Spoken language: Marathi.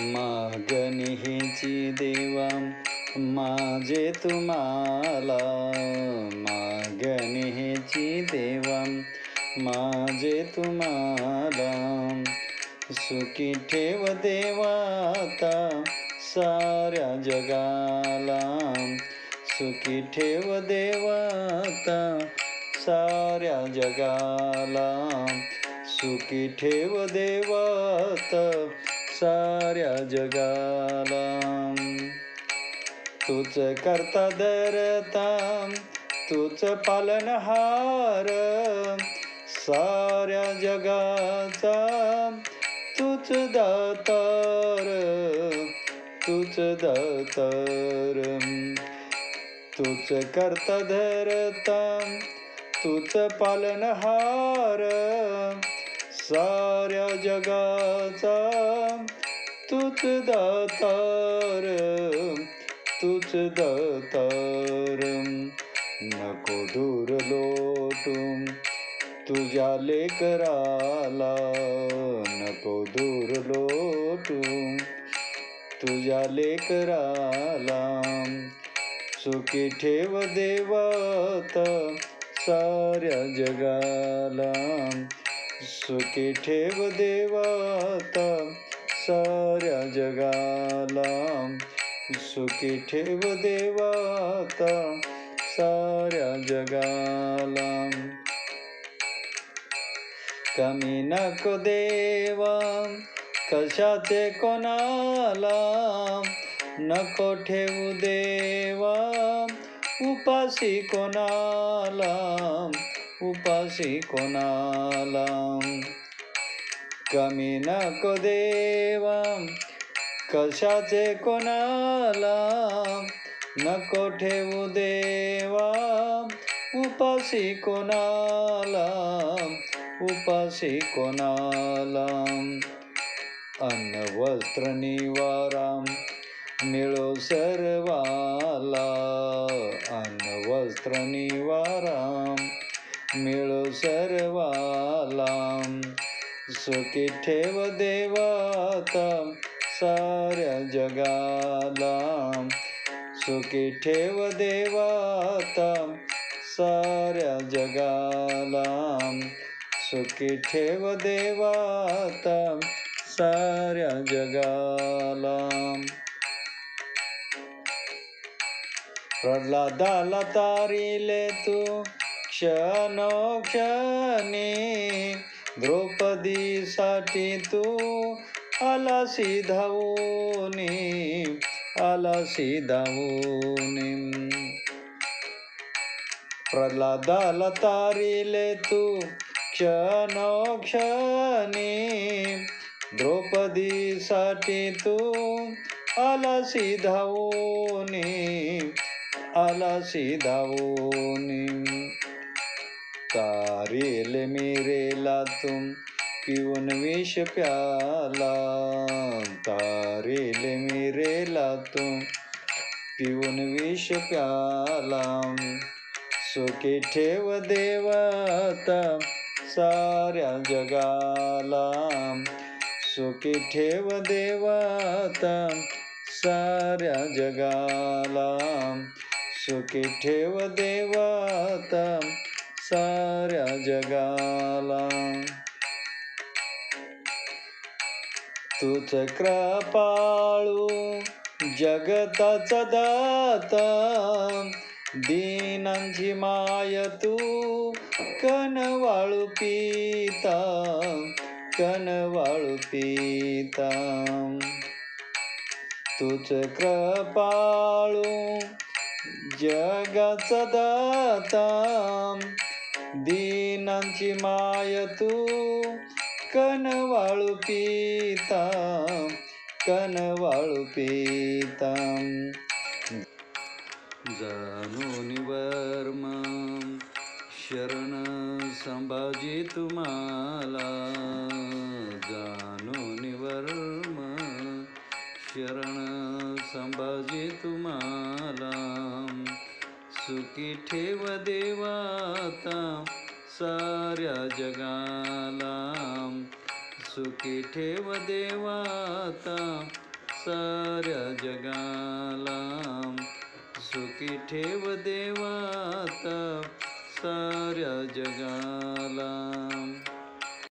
मागणी हीची देवा माझे तुम्हाला, मागणी हीची देवा माझे तुम्हाला. सुखी ठेव देवाता साऱ्या जगाला, सुखी ठेव देवाता साऱ्या जगाला, सुखी ठेव देवाता साऱ्या जगाला. तूच करता धरता तूच पालनहार साऱ्या जगाचा, तूच दातार, तूच दातार. तूच करता धरता तूच पालनहार साऱ्या जगाचा, तूच दातार, तूच दातार. नको दूर लोटू तुझ्या लेकराला, नको दूर लोटू तुझ्या लेकराला. सुखी ठेव देवाता साऱ्या जगाला, सुखी ठेव देवाता साऱ्या जगाला, सुखी ठेव देवाता साऱ्या जगाला. कमी नको देवा कशाचे कोणाला, नको ठेवू देवा उपाशी कोणाला, उपाशी कोणाला. कमी नको देवा कशाचे कोणाला, नको ठेवू देवा उपाशी कोणाला, उपाशी कोणाला. अन्न वस्त्र निवारा मिळो सर्वाला, अन्न वस्त्र निवारा मिळो सर्वाला. सुखी ठेव देवाता साऱ्या जगाला, सुखी ठेव देवाता साऱ्या जगाला, सुखी ठेव देवाता साऱ्या जगाला. प्रल्हादाला तारिले तू क्षणोक्षणी, द्रौपदीसाठी तू आलासी धावूनी, आलासी धावूनी. प्रल्हादाला तारिले तू क्षणोक्षणी, द्रौपदीसाठी तू आलासी धावूनी, आलासी धावूनी. तारिले मीरेला तू पिऊन विष प्याला, तारिले मीरेला तू पिऊन विष प्याला. सुखी ठेव देवाता साऱ्या जगाला, सुखी ठेव देवाता साऱ्या जगाला, सुखी ठेव देवाता साऱ्या जगाला. तूच कृपाळू जगताचा दाता, दीनांची माय तू कनवाळू पिता, कनवाळू पिता. तूच कृपाळू जगाचा दाता, दीनांची माय तू कनवाळू पिता, कनवाळू पिता. जाणून वर्म शरण संभाजी तुम्हाला, जाणून वर्म शरण संभाजी तुम्हाला. सुखी ठेव देवाता साऱ्या जगाला, सुखी ठेव देवाता साऱ्या जगाला. सुखी ठेव देवा आता साऱ्या जगाला.